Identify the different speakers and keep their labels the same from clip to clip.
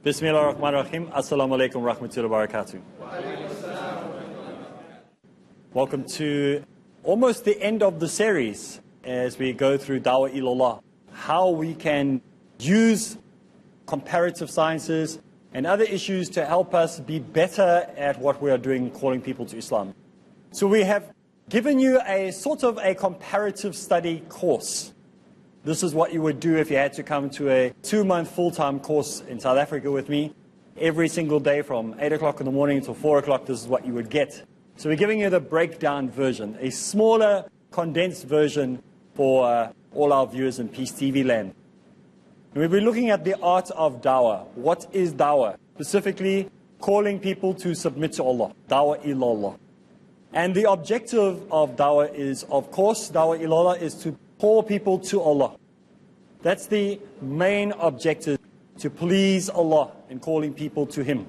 Speaker 1: Bismillah ar-Rahman ar-Rahim. Assalamu alaikum wa rahmatullahi wa barakatuh. Welcome to almost the end of the series as we go through Dawah Ilallah. How we can use comparative sciences and other issues to help us be better at what we are doing, calling people to Islam. So we have given you a sort of a comparative study course. This is what you would do if you had to come to a 2-month full-time course in South Africa with me. Every single day from 8 o'clock in the morning until 4 o'clock, this is what you would get. So we're giving you the breakdown version, a smaller, condensed version for all our viewers in Peace TV land. And we'll be looking at the art of Dawah. What is Dawah? Specifically, calling people to submit to Allah. Dawah Ilallah. And the objective of Dawah is, of course, Dawah Ilallah is to call people to Allah. That's the main objective, to please Allah in calling people to Him.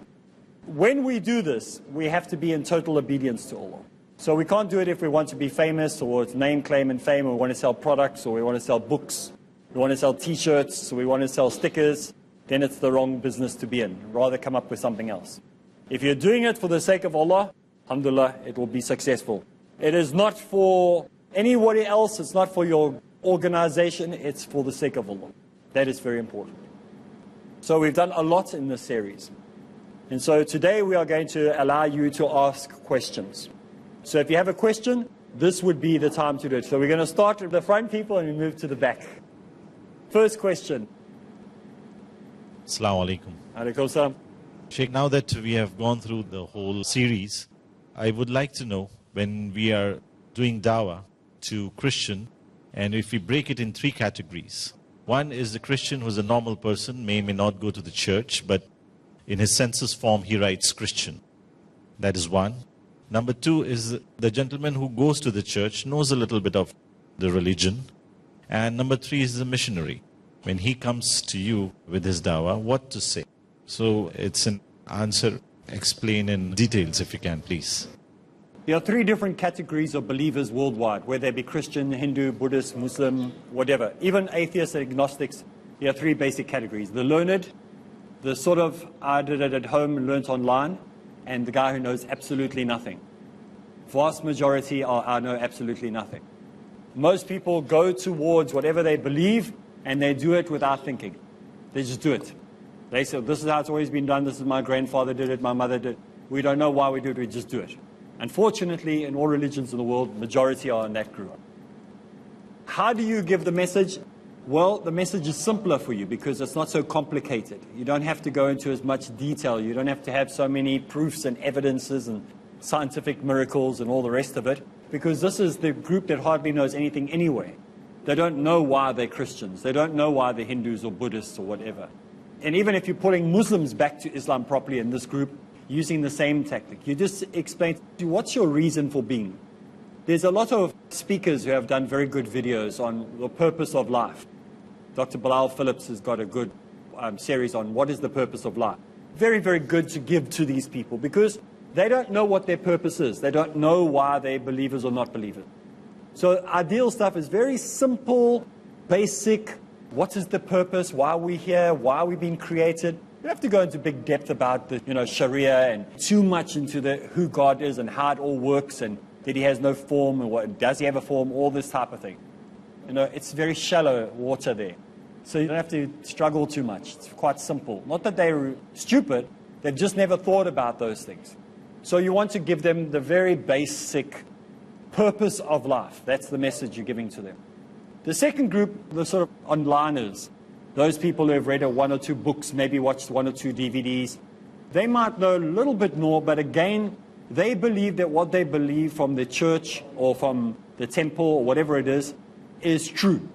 Speaker 1: When we do this, we have to be in total obedience to Allah. So we can't do it if we want to be famous, or it's name, claim, and fame, or we want to sell products, or we want to sell books, we want to sell t-shirts, or we want to sell stickers. Then it's the wrong business to be in. Rather come up with something else. If you're doing it for the sake of Allah, alhamdulillah, it will be successful. It is not for anybody else, it's not for your organization, it's for the sake of Allah. That is very important. So we've done a lot in this series. And so today we are going to allow you to ask questions. So if you have a question, this would be the time to do it. So we're going to start with the front people and we move to the back. First question.
Speaker 2: Assalamu alaikum.
Speaker 1: Alaikum salam.
Speaker 2: Sheikh, now that we have gone through the whole series, I would like to know, when we are doing dawah to Christian, and if we break it in 3 categories. One is the Christian who is a normal person, may not go to the church, but in his census form he writes Christian. That is one. Number 2 is the gentleman who goes to the church, knows a little bit of the religion. And number 3 is the missionary. When he comes to you with his dawah, what to say? So it's an answer. Explain in details if you can, please.
Speaker 1: There are 3 different categories of believers worldwide, whether they be Christian, Hindu, Buddhist, Muslim, whatever. Even atheists and agnostics, there are 3 basic categories. The learned, the sort of, I did it at home and learnt online, and the guy who knows absolutely nothing. Vast majority are, I know absolutely nothing. Most people go towards whatever they believe, and they do it without thinking. They just do it. They say, this is how it's always been done, this is my grandfather did it, my mother did it. We don't know why we do it, we just do it. Unfortunately, in all religions in the world, majority are in that group. How do you give the message? Well, the message is simpler for you because it's not so complicated. You don't have to go into as much detail. You don't have to have so many proofs and evidences and scientific miracles and all the rest of it, because this is the group that hardly knows anything anyway. They don't know why they're Christians. They don't know why they're Hindus or Buddhists or whatever. And even if you're pulling Muslims back to Islam properly in this group, using the same tactic, you just explain, what's your reason for being? There's a lot of speakers who have done very good videos on the purpose of life. Dr. Bilal Phillips has got a good series on what is the purpose of life. Very, very good to give to these people because they don't know what their purpose is. They don't know why they're believers or not believers. So ideal stuff is very simple, basic. What is the purpose? Why are we here? Why are we being created? You don't have to go into big depth about the Sharia and too much into who God is and how it all works and that He has no form and what does He have a form, all this type of thing. It's very shallow water there. So you don't have to struggle too much. It's quite simple. Not that they're stupid, they've just never thought about those things. So you want to give them the very basic purpose of life. That's the message you're giving to them. The second group, the sort of onliners, those people who have read 1 or 2 books, maybe watched 1 or 2 DVDs, they might know a little bit more, but again, they believe that what they believe from the church or from the temple or whatever it is true.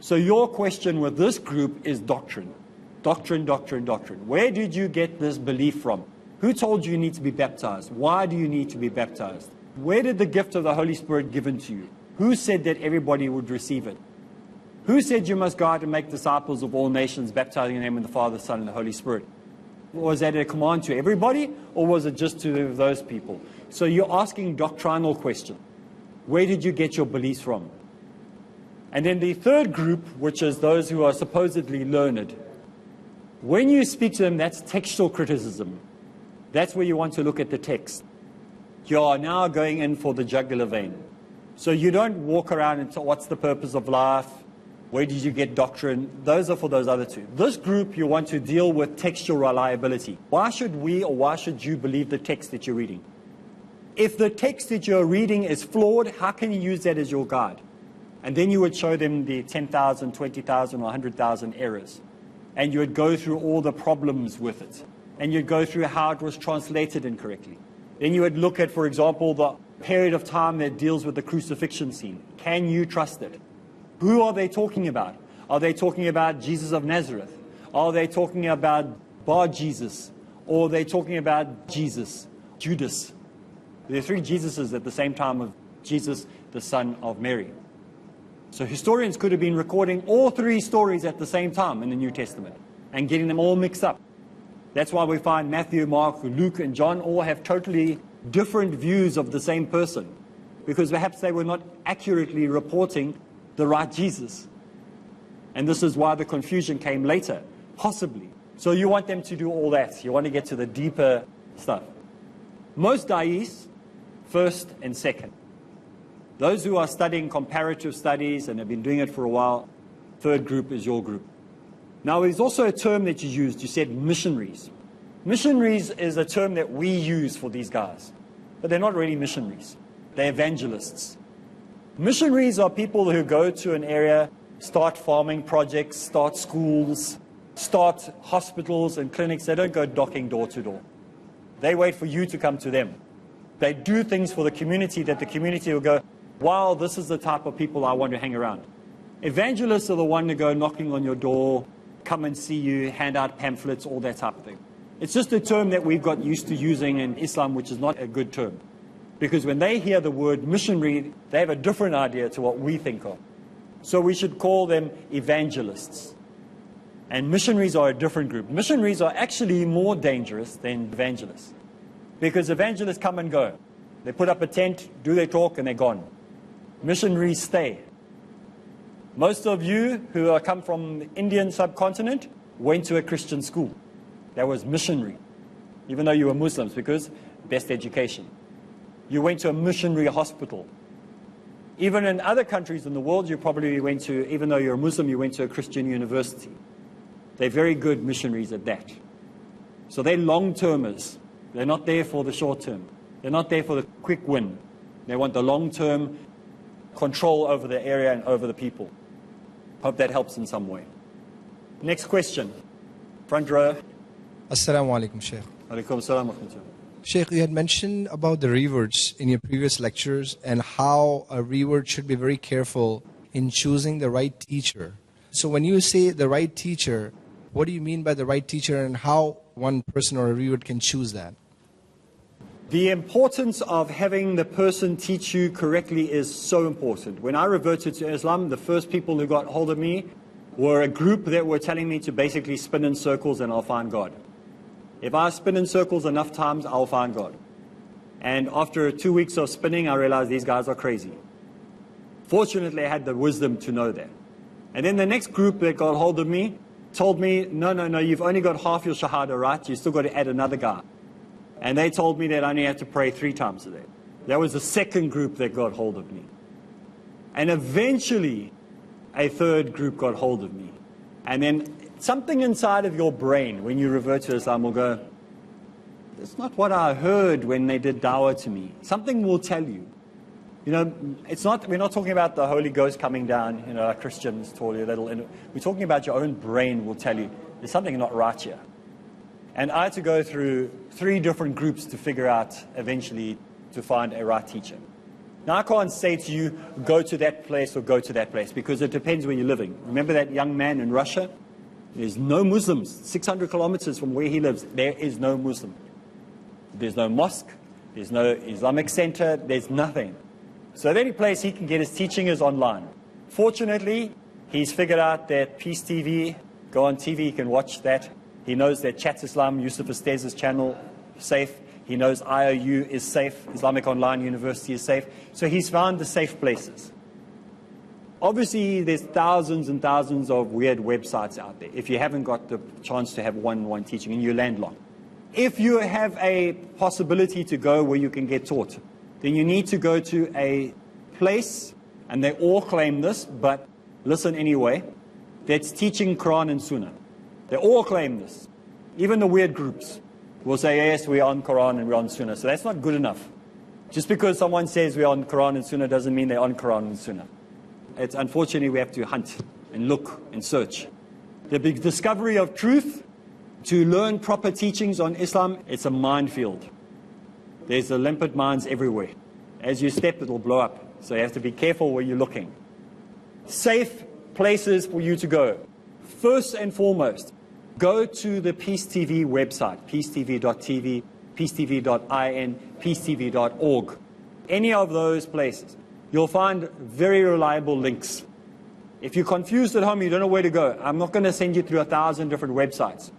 Speaker 1: So your question with this group is doctrine. Doctrine, doctrine, doctrine. Where did you get this belief from? Who told you need to be baptized? Why do you need to be baptized? Where did the gift of the Holy Spirit given to you? Who said that everybody would receive it? Who said you must go out and make disciples of all nations, baptizing in the name of the Father, Son, and the Holy Spirit? Was that a command to everybody, or was it just to those people? So you're asking doctrinal questions. Where did you get your beliefs from? And then the third group, which is those who are supposedly learned, When you speak to them, that's textual criticism. That's where you want to look at the text. You are now going in for the jugular vein. So you don't walk around and say, what's the purpose of life? Where did you get doctrine? Those are for those other two. This group, you want to deal with textual reliability. Why should we or why should you believe the text that you're reading? If the text that you're reading is flawed, how can you use that as your guide? And then you would show them the 10,000, 20,000, or 100,000 errors. And you would go through all the problems with it. And you'd go through how it was translated incorrectly. Then you would look at, for example, the period of time that deals with the crucifixion scene. Can you trust it? Who are they talking about? Are they talking about Jesus of Nazareth? Are they talking about Bar Jesus? Or are they talking about Jesus, Judas? There are three Jesuses at the same time of Jesus, the son of Mary. So historians could have been recording all three stories at the same time in the New Testament and getting them all mixed up. That's why we find Matthew, Mark, Luke, and John all have totally different views of the same person, because perhaps they were not accurately reporting the right Jesus. And this is why the confusion came later, possibly. So you want them to do all that. You want to get to the deeper stuff. Most da'is, first and second. Those who are studying comparative studies and have been doing it for a while, third group is your group. Now, there's also a term that you used. You said missionaries. Missionaries is a term that we use for these guys. But they're not really missionaries. They're evangelists. Missionaries are people who go to an area, start farming projects, start schools, start hospitals and clinics. They don't go knocking door to door. They wait for you to come to them. They do things for the community that the community will go, wow, this is the type of people I want to hang around. Evangelists are the one to go knocking on your door, come and see you, hand out pamphlets, all that type of thing. It's just a term that we've got used to using in Islam, which is not a good term. Because when they hear the word missionary, they have a different idea to what we think of. So we should call them evangelists. And missionaries are a different group. Missionaries are actually more dangerous than evangelists. Because evangelists come and go. They put up a tent, do their talk, and they're gone. Missionaries stay. Most of you who are come from the Indian subcontinent went to a Christian school. That was missionary, even though you were Muslims, because best education. You went to a missionary hospital. Even in other countries in the world, you probably went to, even though you're a Muslim, you went to a Christian university. They're very good missionaries at that. So they're long-termers. They're not there for the short term. They're not there for the quick win. They want the long-term control over the area and over the people. Hope that helps in some way. Next question. Front row.
Speaker 3: Assalamu alaikum, Sheikh.
Speaker 1: Alaikum assalam wa rahmatullah.
Speaker 3: Sheikh, you had mentioned about the reverts in your previous lectures and how a revert should be very careful in choosing the right teacher. So when you say the right teacher, what do you mean by the right teacher and how one person or a revert can choose that?
Speaker 1: The importance of having the person teach you correctly is so important. When I reverted to Islam, the first people who got hold of me were a group that were telling me to basically spin in circles and I'll find God. If I spin in circles enough times, I'll find God. And after 2 weeks of spinning, I realized these guys are crazy. Fortunately, I had the wisdom to know that. And then the next group that got hold of me told me, no, you've only got half your shahada right, you still got to add another guy. And they told me that I only had to pray 3 times a day. That was the second group that got hold of me. And eventually, a third group got hold of me. And then something inside of your brain, when you revert to Islam, will go, that's not what I heard when they did dawah to me. Something will tell you. You know, we're not talking about the Holy Ghost coming down, you know, like Christians told you. We're talking about your own brain will tell you, there's something not right here. And I had to go through 3 different groups to figure out, eventually, to find a right teacher. Now, I can't say to you, go to that place or go to that place, because it depends where you're living. Remember that young man in Russia? There's no Muslims. 600 kilometers from where he lives, there is no Muslim. There's no mosque. There's no Islamic center. There's nothing. So the only place he can get his teaching is online. Fortunately, he's figured out that Peace TV, go on TV, he can watch that. He knows that Chat Islam, Yusuf Estez's channel, safe. He knows IOU is safe. Islamic Online University is safe. So he's found the safe places. Obviously, there's thousands and thousands of weird websites out there if you haven't got the chance to have one-on-one teaching and you're landlocked. If you have a possibility to go where you can get taught, then you need to go to a place, and they all claim this, but listen anyway, that's teaching Quran and Sunnah. They all claim this. Even the weird groups will say, yes, we're on Quran and we're on Sunnah. So that's not good enough. Just because someone says we're on Quran and Sunnah doesn't mean they're on Quran and Sunnah. It's unfortunately we have to hunt and look and search. The big discovery of truth, to learn proper teachings on Islam, it's a minefield. There's the limpid mines everywhere. As you step, it'll blow up. So you have to be careful where you're looking. Safe places for you to go. First and foremost, go to the Peace TV website, peacetv.tv, peacetv.in, peacetv.org. Any of those places. You'll find very reliable links. If you're confused at home, you don't know where to go, I'm not going to send you through 1,000 different websites,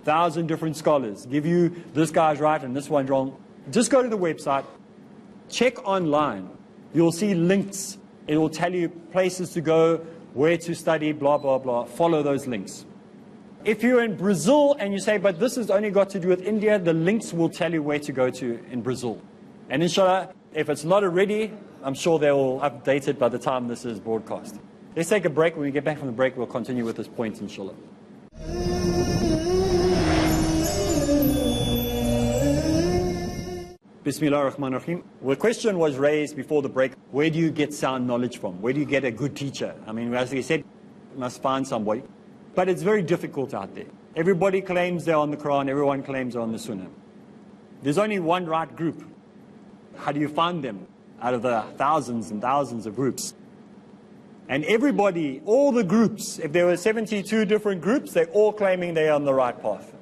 Speaker 1: 1,000 different scholars, give you this guy's right and this one's wrong. Just go to the website, check online. You'll see links. It will tell you places to go, where to study, blah, blah, blah. Follow those links. If you're in Brazil and you say, but this has only got to do with India, the links will tell you where to go to in Brazil. And inshallah, if it's not already, I'm sure they will update it by the time this is broadcast. Let's take a break. When we get back from the break, we'll continue with this point, inshallah. Bismillah ar-Rahman ar-Rahim. Well, the question was raised before the break, where do you get sound knowledge from? Where do you get a good teacher? I mean, as we said, you must find somebody. But it's very difficult out there. Everybody claims they're on the Quran, everyone claims they're on the Sunnah. There's only one right group. How do you find them out of the thousands and thousands of groups? And everybody, all the groups, if there were 72 different groups, they're all claiming they're on the right path.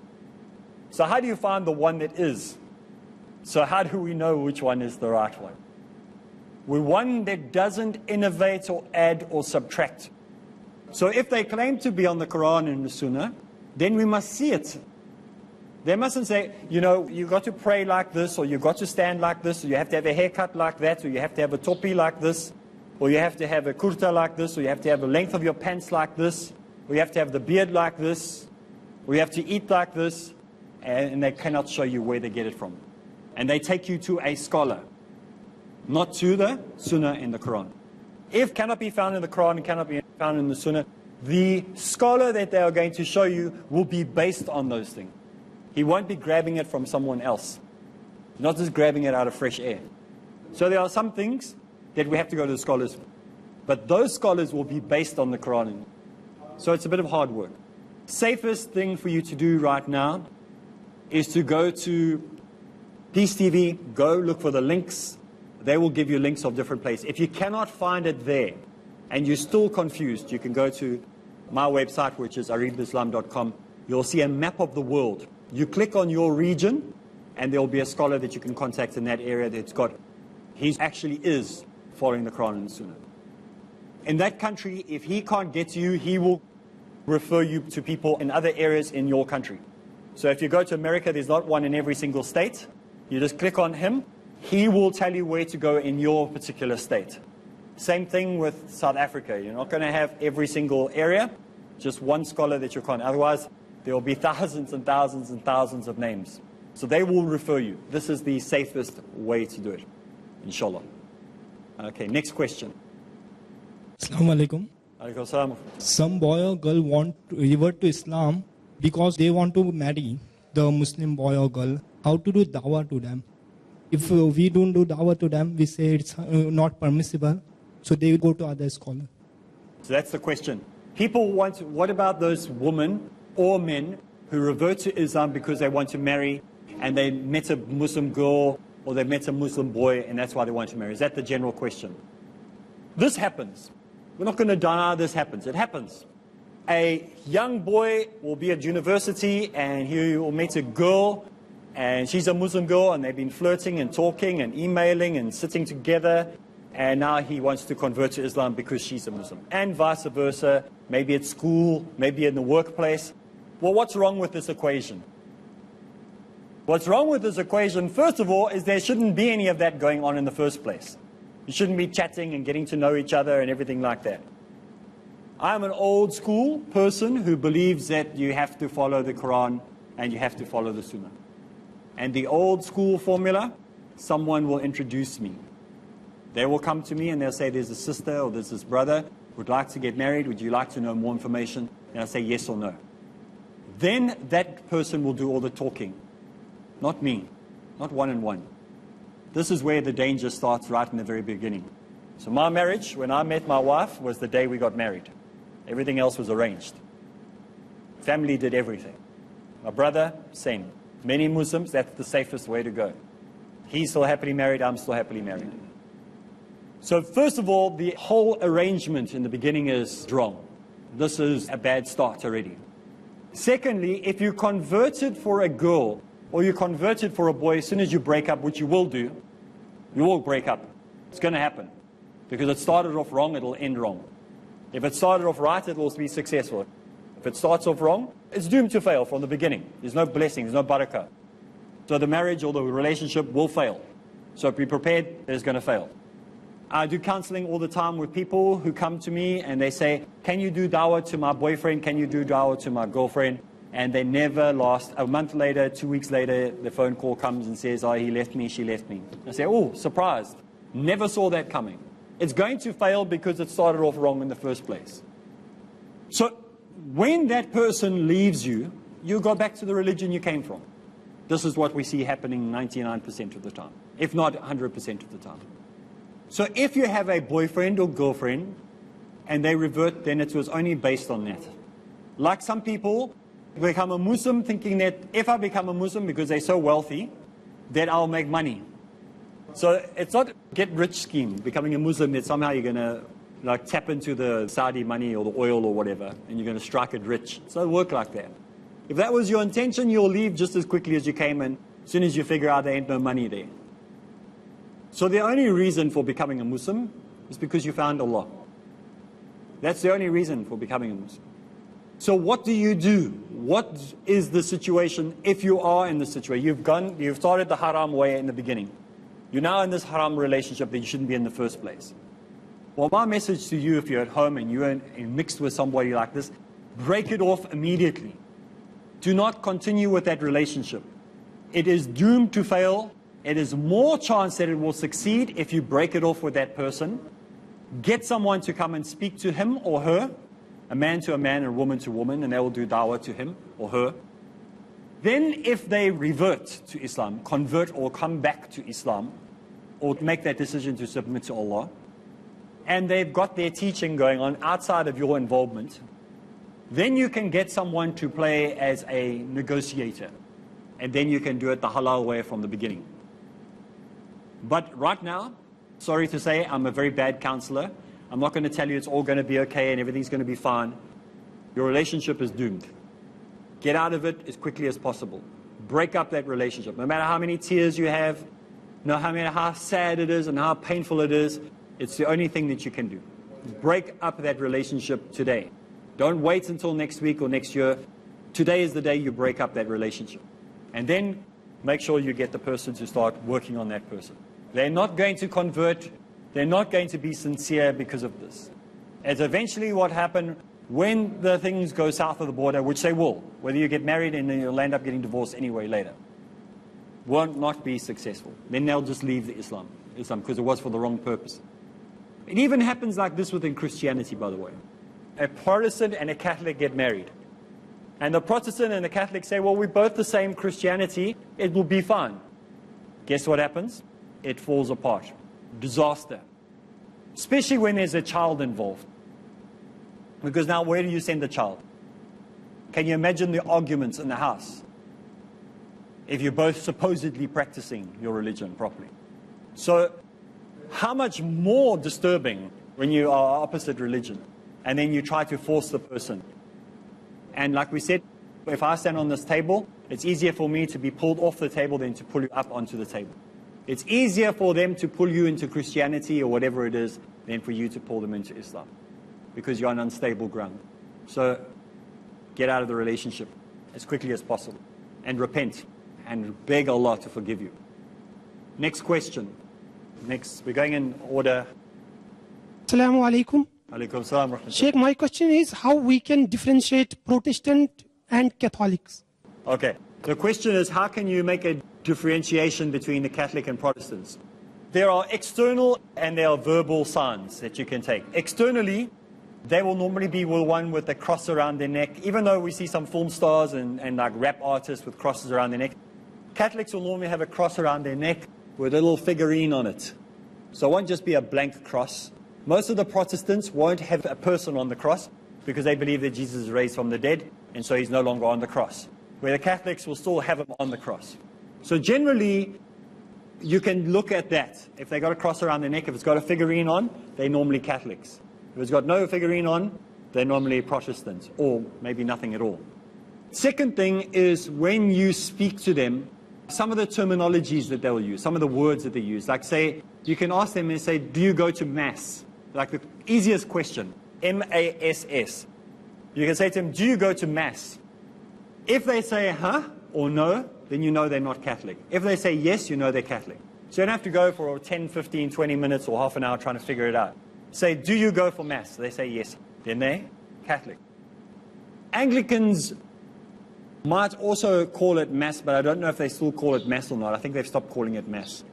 Speaker 1: So how do you find the one that is? So how do we know which one is the right one? We're one that doesn't innovate or add or subtract. So if they claim to be on the Quran and the Sunnah, then we must see it. They mustn't say, you know, you got to pray like this, or you got to stand like this, or you have to have a haircut like that, or you have to have a topi like this, or you have to have a kurta like this, or you have to have the length of your pants like this, or you have to have the beard like this, or you have to eat like this, and they cannot show you where they get it from. And they take you to a scholar, not to the Sunnah in the Quran. If cannot be found in the Quran and cannot be found in the Sunnah, the scholar that they are going to show you will be based on those things. He won't be grabbing it from someone else, not just grabbing it out of fresh air. So there are some things that we have to go to the scholars for. But those scholars will be based on the Quran. So it's a bit of hard work. Safest thing for you to do right now is to go to Peace TV, go look for the links. They will give you links of different places. If you cannot find it there and you're still confused, you can go to my website, which is areebislam.com. You'll see a map of the world. You click on your region, and there will be a scholar that you can contact in that area that's got, he actually is following the Quran and the Sunnah. In that country, if he can't get to you, he will refer you to people in other areas in your country. So if you go to America, there's not one in every single state. You just click on him. He will tell you where to go in your particular state. Same thing with South Africa. You're not going to have every single area, just one scholar that you can't. Otherwise, there will be thousands and thousands and thousands of names. So they will refer you. This is the safest way to do it, inshallah. Okay, next question.
Speaker 4: Assalamu alaikum.
Speaker 1: Alaikum salam.
Speaker 4: Some boy or girl want to revert to Islam because they want to marry the Muslim boy or girl. How to do dawah to them? If we don't do dawah to them, we say it's not permissible. So they go to other scholar.
Speaker 1: So that's the question. People want, what about those women or men who revert to Islam because they want to marry and they met a Muslim girl or they met a Muslim boy and that's why they want to marry? Is that the general question? This happens. We're not going to deny this happens. It happens. A young boy will be at university and he will meet a girl and she's a Muslim girl and they've been flirting and talking and emailing and sitting together, and now he wants to convert to Islam because she's a Muslim. And vice versa, maybe at school, maybe in the workplace. Well, what's wrong with this equation? What's wrong with this equation, first of all, is there shouldn't be any of that going on in the first place. You shouldn't be chatting and getting to know each other and everything like that. I'm an old school person who believes that you have to follow the Quran and you have to follow the Sunnah. And the old school formula, someone will introduce me. They will come to me and they'll say, there's a sister or there's this brother who would like to get married. Would you like to know more information? And I'll say yes or no. Then that person will do all the talking. Not me. Not one-on-one. This is where the danger starts right in the very beginning. So my marriage, when I met my wife, was the day we got married. Everything else was arranged. Family did everything. My brother, same. Many Muslims, that's the safest way to go. He's still happily married, I'm still happily married. So first of all, the whole arrangement in the beginning is wrong. This is a bad start already. Secondly, if you converted for a girl or you converted for a boy, as soon as you break up, which you will do, you will break up. It's going to happen. Because it started off wrong, it'll end wrong. If it started off right, it will be successful. If it starts off wrong, it's doomed to fail from the beginning. There's no blessing, there's no barakah. So the marriage or the relationship will fail. So be prepared, it's going to fail. I do counseling all the time with people who come to me and they say, can you do dawah to my boyfriend? Can you do dawah to my girlfriend? And they never last. A month later, 2 weeks later, the phone call comes and says, oh, he left me, she left me. I say, oh, surprised. Never saw that coming. It's going to fail because it started off wrong in the first place. So when that person leaves you, you go back to the religion you came from. This is what we see happening 99% of the time, if not 100% of the time. So if you have a boyfriend or girlfriend and they revert, then it was only based on that. Like some people become a Muslim thinking that if I become a Muslim because they're so wealthy, that I'll make money. So it's not a get-rich scheme, becoming a Muslim, that somehow you're going to tap into the Saudi money or the oil or whatever, and you're going to strike it rich. It doesn't work like that. If that was your intention, you'll leave just as quickly as you came, and as soon as you figure out there ain't no money there. So the only reason for becoming a Muslim is because you found Allah. That's the only reason for becoming a Muslim. So what do you do? What is the situation if you are in the situation? You've started the haram way in the beginning. You're now in this haram relationship that you shouldn't be in the first place. Well, my message to you, if you're at home and you're mixed with somebody like this, break it off immediately. Do not continue with that relationship. It is doomed to fail. It is more chance that it will succeed if you break it off with that person. Get someone to come and speak to him or her, a man to a man and a woman to woman, and they will do dawah to him or her. Then if they revert to Islam, convert or come back to Islam, or make that decision to submit to Allah, and they've got their teaching going on outside of your involvement, then you can get someone to play as a negotiator. And then you can do it the halal way from the beginning. But right now, sorry to say, I'm a very bad counselor. I'm not going to tell you it's all going to be okay and everything's going to be fine. Your relationship is doomed. Get out of it as quickly as possible. Break up that relationship. No matter how many tears you have, no matter how sad it is and how painful it is, it's the only thing that you can do. Break up that relationship today. Don't wait until next week or next year. Today is the day you break up that relationship. And then make sure you get the person to start working on that person. They're not going to convert. They're not going to be sincere because of this. As eventually what happened when the things go south of the border, which they will, whether you get married and then you'll end up getting divorced anyway later, won't not be successful. Then they'll just leave the Islam because it was for the wrong purpose. It even happens like this within Christianity, by the way. A Protestant and a Catholic get married. And the Protestant and the Catholic say, well, we're both the same Christianity, it will be fine. Guess what happens? It falls apart. Disaster. Especially when there's a child involved. Because now where do you send the child? Can you imagine the arguments in the house if you're both supposedly practicing your religion properly? So how much more disturbing when you are opposite religion and then you try to force the person. And like we said, if I stand on this table, it's easier for me to be pulled off the table than to pull you up onto the table. It's easier for them to pull you into Christianity or whatever it is than for you to pull them into Islam, because you're on unstable ground. So get out of the relationship as quickly as possible and repent and beg Allah to forgive you. Next question. Next, we're going in order.
Speaker 5: Assalamu alaikum.
Speaker 1: Alaikum salam rahmatullah.
Speaker 5: Sheikh, my question is how we can differentiate Protestant and Catholics.
Speaker 1: Okay. The question is, how can you make a differentiation between the Catholic and Protestants? There are external and there are verbal signs that you can take. Externally, they will normally be one with a cross around their neck. Even though we see some film stars and like rap artists with crosses around their neck, Catholics will normally have a cross around their neck with a little figurine on it. So it won't just be a blank cross. Most of the Protestants won't have a person on the cross because they believe that Jesus is raised from the dead, and so he's no longer on the cross. Where the Catholics will still have him on the cross. So generally, you can look at that. If they got a cross around their neck, if it's got a figurine on, they're normally Catholics. If it's got no figurine on, they're normally Protestants, or maybe nothing at all. Second thing is when you speak to them, some of the terminologies that they'll use, some of the words that they use, like say, you can ask them and say, do you go to Mass? Like the easiest question, M-A-S-S. You can say to them, do you go to Mass? If they say, huh, or no, then you know they're not Catholic. If they say yes, you know they're Catholic. So you don't have to go for 10, 15, 20 minutes or half an hour trying to figure it out. Say, do you go for Mass? They say yes. Then they're Catholic. Anglicans might also call it Mass, but I don't know if they still call it Mass or not. I think they've stopped calling it Mass.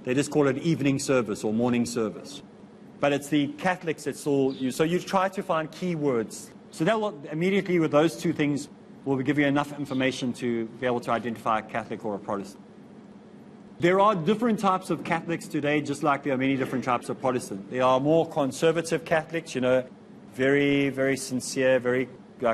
Speaker 1: They just call it evening service or morning service. But it's the Catholics that still use. So you try to find key words. So they'll immediately with those two things will give you enough information to be able to identify a Catholic or a Protestant. There are different types of Catholics today, just like there are many different types of Protestants. There are more conservative Catholics, you know, very, very sincere, very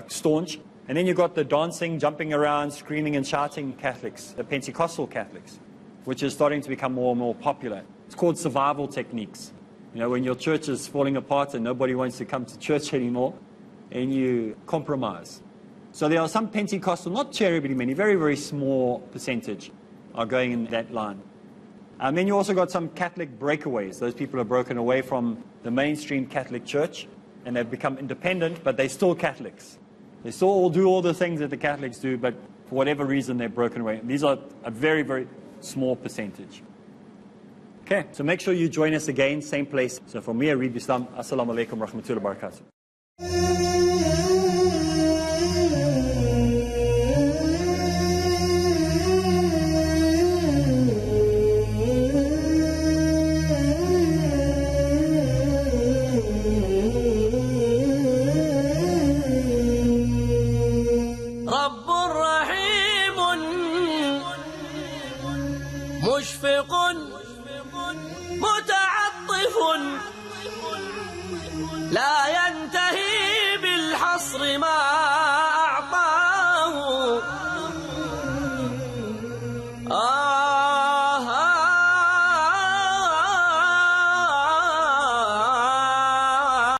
Speaker 1: staunch. And then you've got the dancing, jumping around, screaming and shouting Catholics, the Pentecostal Catholics, which is starting to become more and more popular. It's called survival techniques. You know, when your church is falling apart and nobody wants to come to church anymore, and you compromise. So there are some Pentecostal, not terribly many, very, very small percentage are going in that line. And then you also got some Catholic breakaways. Those people are broken away from the mainstream Catholic Church, and they've become independent, but they're still Catholics. They still all do all the things that the Catholics do, but for whatever reason, they're broken away. These are a very, very small percentage. Okay, so make sure you join us again, same place. So from me, Areeb Islam, Assalamu alaikum wa rahmatullahi wa barakatuh.
Speaker 6: لا ينتهي بالحصر ما أعطاه